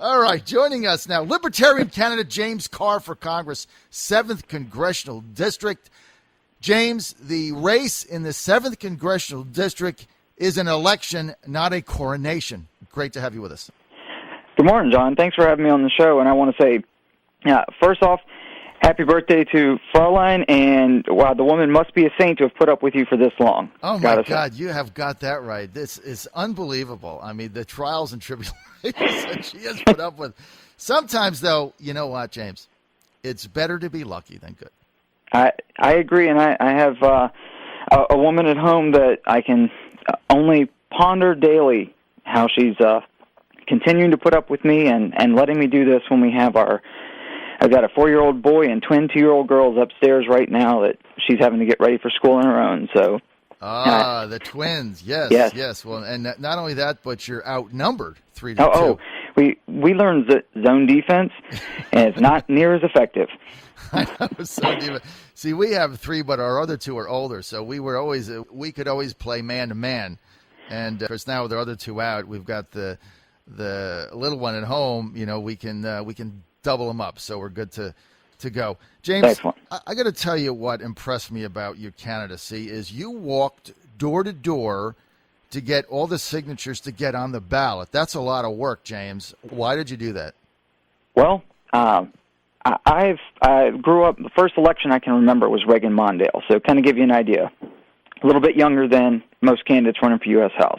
All right, joining us now, Libertarian candidate James Carr for Congress, 7th Congressional District. James, the race in the 7th Congressional District is an election, not a coronation. Great to have you with us. Good morning, John. Thanks for having me on the show. And I want to say, first off, happy birthday to Fraulein, and wow, the woman must be a saint to have put up with you for this long. Oh, my God, you have got that right. This is unbelievable. I mean, the trials and tribulations that she has put up with. Sometimes, though, you know what, James? It's better to be lucky than good. I agree, and I have a woman at home that I can only ponder daily how she's continuing to put up with me and letting me do this when we have I've got a 4-year-old boy and twin 2-year-old girls upstairs right now that she's having to get ready for school on her own. So, the twins, yes. Well, and not only that, but you're outnumbered 3-2. Oh, we learned zone defense, and it's not near as effective. I know, zone defense. See, we have 3, but our other 2 are older, so we could always play man to man, and of course now with our other 2 out, we've got the little one at home. You know, we can double them up, so we're good to go. James, I got to tell you what impressed me about your candidacy is you walked door to door to get all the signatures to get on the ballot. That's a lot of work, James. Why did you do that? Well, I grew up, the first election I can remember was Reagan-Mondale, so kind of give you an idea. A little bit younger than most candidates running for U.S. House.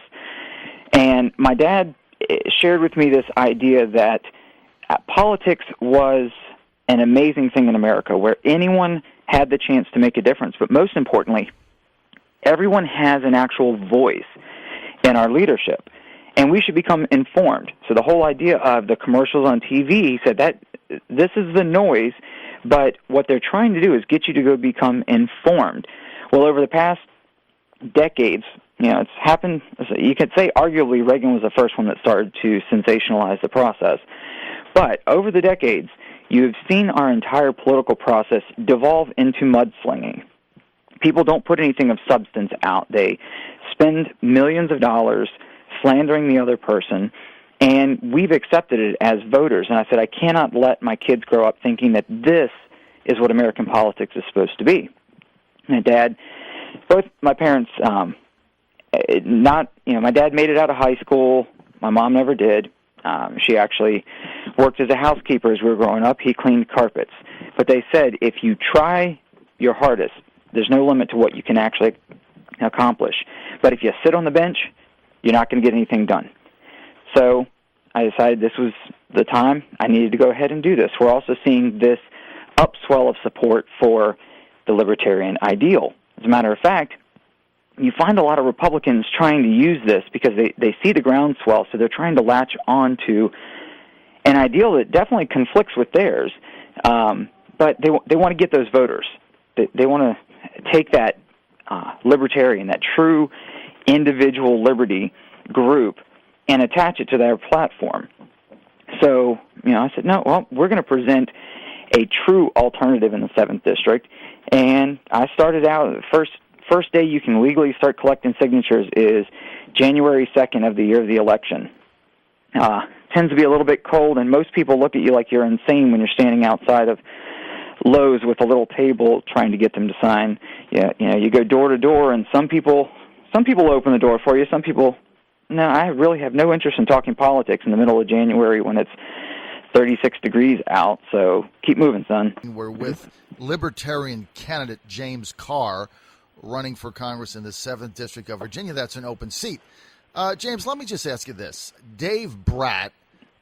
And my dad shared with me this idea that politics was an amazing thing in America where anyone had the chance to make a difference. But most importantly, everyone has an actual voice in our leadership, and we should become informed. So the whole idea of the commercials on TV, he said that this is the noise, but what they're trying to do is get you to go become informed. Well, over the past decades, it's happened, you could say arguably Reagan was the first one that started to sensationalize the process. But over the decades, you have seen our entire political process devolve into mudslinging. People don't put anything of substance out. They spend millions of dollars slandering the other person, and we've accepted it as voters. And I said, I cannot let my kids grow up thinking that this is what American politics is supposed to be. And both my parents, my dad made it out of high school. My mom never did. She actually worked as a housekeeper as we were growing up. He cleaned carpets. But they said, if you try your hardest, there's no limit to what you can actually accomplish. But if you sit on the bench, you're not going to get anything done. So I decided this was the time I needed to go ahead and do this. We're also seeing this upswell of support for the libertarian ideal. As a matter of fact, you find a lot of Republicans trying to use this because they see the groundswell, so they're trying to latch on to an ideal that definitely conflicts with theirs, but they want to get those voters. They want to take that libertarian, that true individual liberty group, and attach it to their platform. So, I said, no, well, we're going to present a true alternative in the 7th District, and I started out, first day you can legally start collecting signatures is January 2nd of the year of the election. Tends to be a little bit cold, and most people look at you like you're insane when you're standing outside of Lowe's with a little table trying to get them to sign. You go door to door, and some people open the door for you. Some people, no, I really have no interest in talking politics in the middle of January when it's 36 degrees out, so keep moving, son. We're with Libertarian candidate James Carr, running for Congress in the 7th District of Virginia. That's an open seat. James, let me just ask you this. Dave Brat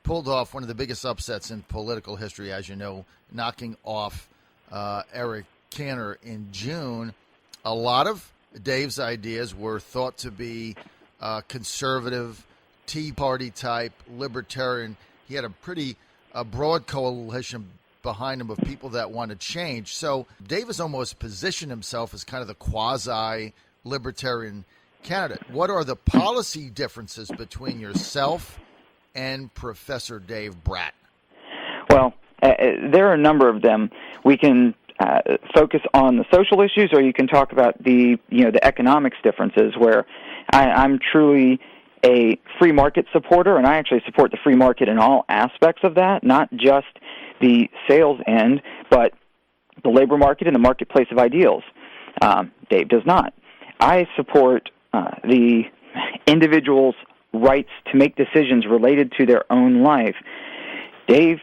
pulled off one of the biggest upsets in political history, as you know, knocking off Eric Cantor in June. A lot of Dave's ideas were thought to be conservative, Tea Party type, libertarian. He had a pretty broad coalition behind him of people that want to change. So Dave has almost positioned himself as kind of the quasi-libertarian candidate. What are the policy differences between yourself and Professor Dave Brat? Well, there are a number of them. We can focus on the social issues, or you can talk about the economics differences, where I'm truly a free market supporter, and I actually support the free market in all aspects of that, not just the sales end, but the labor market and the marketplace of ideals. Dave does not. I support the individual's rights to make decisions related to their own life. Dave,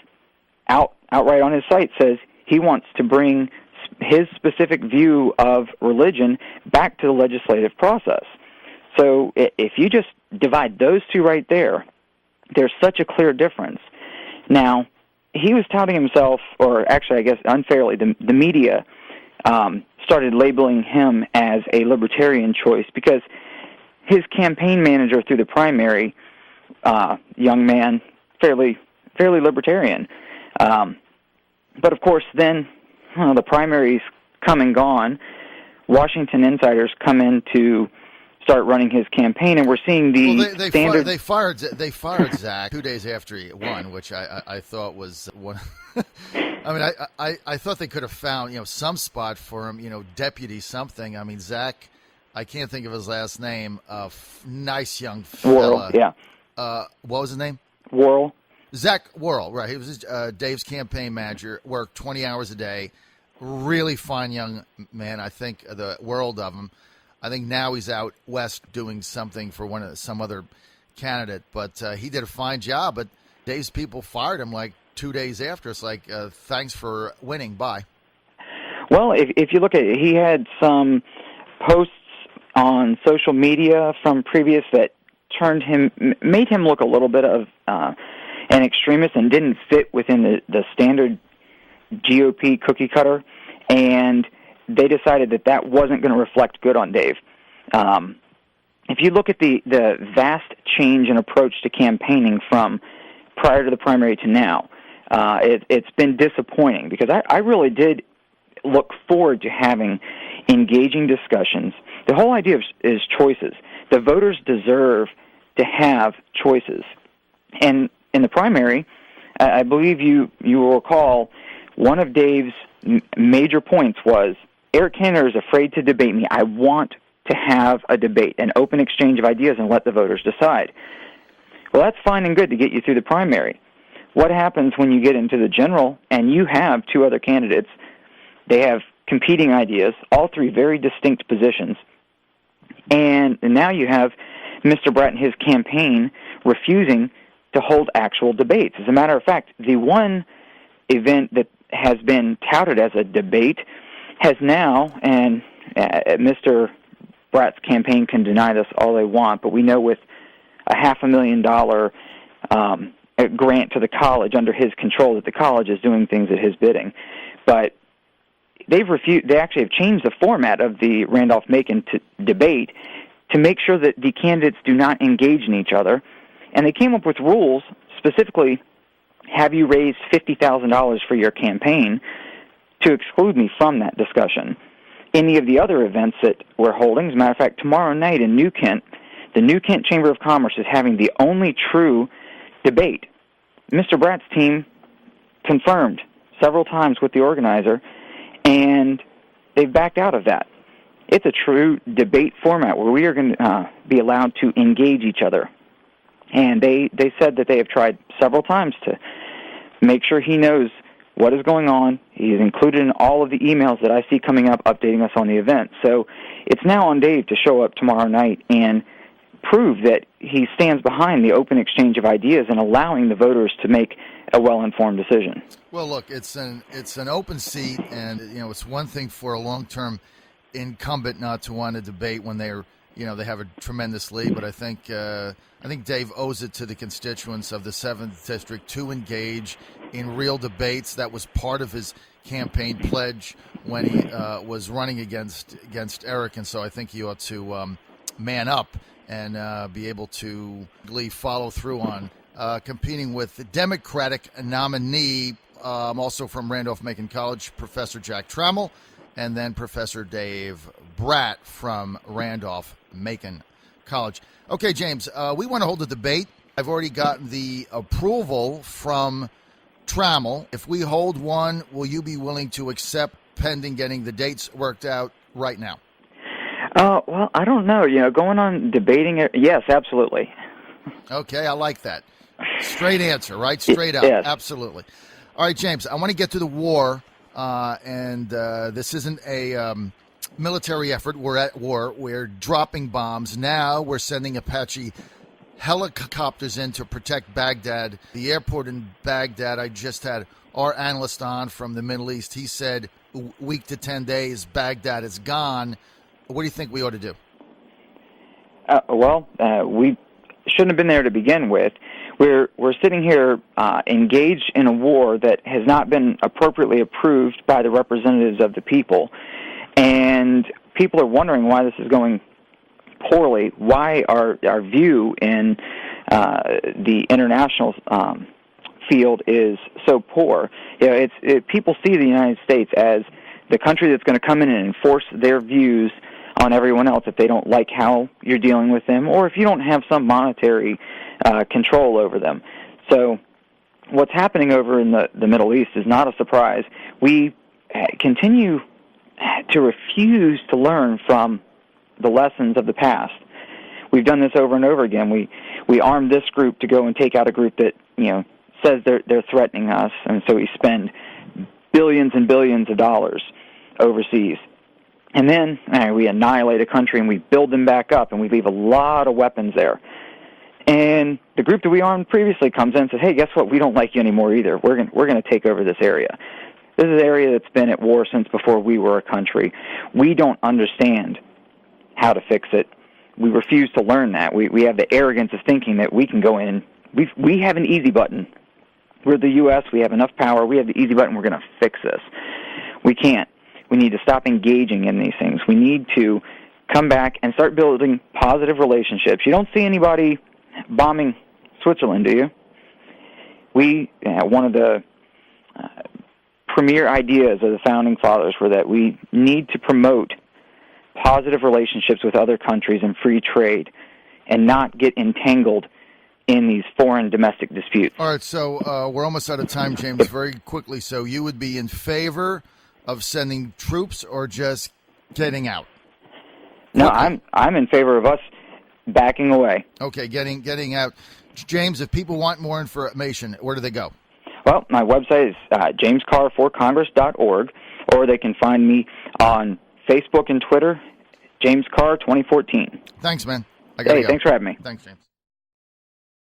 outright on his site, says he wants to bring his specific view of religion back to the legislative process. So if you just divide those two right there, there's such a clear difference. Now, he was touting himself, or actually I guess unfairly, the media started labeling him as a libertarian choice because his campaign manager through the primary, young man, fairly libertarian. But of course then the primaries come and gone. Washington insiders come in to start running his campaign, and we're seeing the standard. They fired Zach 2 days after he won, which I thought was one. I mean, I thought they could have found some spot for him, deputy something. I mean, Zach, I can't think of his last name. Nice young fella. Worrell, yeah. What was his name? Worrell. Zach Worrell, right. He was Dave's campaign manager, worked 20 hours a day. Really fine young man. I think the world of him. I think now he's out west doing something for some other candidate. But he did a fine job. But Dave's people fired him like 2 days after. It's like, thanks for winning. Bye. Well, if you look at it, he had some posts on social media from previous that made him look a little bit of an extremist and didn't fit within the standard GOP cookie cutter, and they decided that wasn't going to reflect good on Dave. If you look at the vast change in approach to campaigning from prior to the primary to now, it's been disappointing because I really did look forward to having engaging discussions. The whole idea is choices. The voters deserve to have choices. And in the primary, I believe you will recall, one of Dave's major points was, Eric Cantor is afraid to debate me. I want to have a debate, an open exchange of ideas, and let the voters decide. Well, that's fine and good to get you through the primary. What happens when you get into the general and you have two other candidates? They have competing ideas, all three very distinct positions, and now you have Mr. Brat and his campaign refusing to hold actual debates. As a matter of fact, the one event that has been touted as a debate has now, and Mr. Brat's campaign can deny this all they want, but we know with a $500,000 grant to the college under his control that the college is doing things at his bidding. But they actually have changed the format of the Randolph-Macon debate to make sure that the candidates do not engage in each other. And they came up with rules, specifically, have you raised $50,000 for your campaign, to exclude me from that discussion. Any of the other events that we're holding, as a matter of fact, tomorrow night in New Kent, the New Kent Chamber of Commerce is having the only true debate. Mr. Brat's team confirmed several times with the organizer, and they've backed out of that. It's a true debate format where we are going to be allowed to engage each other. And they said that they have tried several times to make sure he knows what is going on. He is included in all of the emails that I see coming up updating us on the event. So it's now on Dave to show up tomorrow night and prove that he stands behind the open exchange of ideas and allowing the voters to make a well-informed decision. Well, look, it's an open seat, and it's one thing for a long-term incumbent not to want to debate when they have a tremendous lead, but I think Dave owes it to the constituents of the 7th District to engage in real debates. That was part of his campaign pledge when he was running against Eric, and so I think he ought to man up and be able to really follow through on competing with the Democratic nominee, also from Randolph-Macon College, Professor Jack Trammell, and then Professor Dave Brat from Randolph-Macon College. Okay, James, we want to hold a debate. I've already gotten the approval from Trammell. If we hold one, will you be willing to accept pending getting the dates worked out right now? Well, I don't know. Going on debating it, yes, absolutely. Okay, I like that. Straight answer, right? Straight up. Yes. Absolutely. All right, James, I want to get to the war, and this isn't a military effort. We're at war. We're dropping bombs. Now we're sending Apache helicopters in to protect Baghdad. The airport in Baghdad, I just had our analyst on from the Middle East. He said a week to 10 days, Baghdad is gone. What do you think we ought to do? We shouldn't have been there to begin with. We're sitting here engaged in a war that has not been appropriately approved by the representatives of the people, and people are wondering why this is going poorly, why our view in the international field is so poor. People see the United States as the country that's going to come in and enforce their views on everyone else if they don't like how you're dealing with them, or if you don't have some monetary control over them. So what's happening over in the Middle East is not a surprise. We continue to refuse to learn from the lessons of the past. We've done this over and over again. We arm this group to go and take out a group that says they're threatening us, and so we spend billions and billions of dollars overseas. And then we annihilate a country and we build them back up, and we leave a lot of weapons there. And the group that we armed previously comes in and says, "Hey, guess what? We don't like you anymore either. We're going to take over this area." This is an area that's been at war since before we were a country. We don't understand how to fix it. We refuse to learn that. We have the arrogance of thinking that we can go in. We have an easy button. We're the U.S. We have enough power. We have the easy button. We're going to fix this. We can't. We need to stop engaging in these things. We need to come back and start building positive relationships. You don't see anybody bombing Switzerland, do you? One of the premier ideas of the Founding Fathers were that we need to promote positive relationships with other countries and free trade and not get entangled in these foreign domestic disputes. All right, so we're almost out of time, James. Very quickly, so you would be in favor of sending troops or just getting out? No, I'm in favor of us backing away. Okay, getting out. James, if people want more information, where do they go? Well, my website is jamescarrforcongress.org, or they can find me on Facebook and Twitter, James Carr 2014. Thanks, man. I gotta go. Thanks for having me. Thanks, James.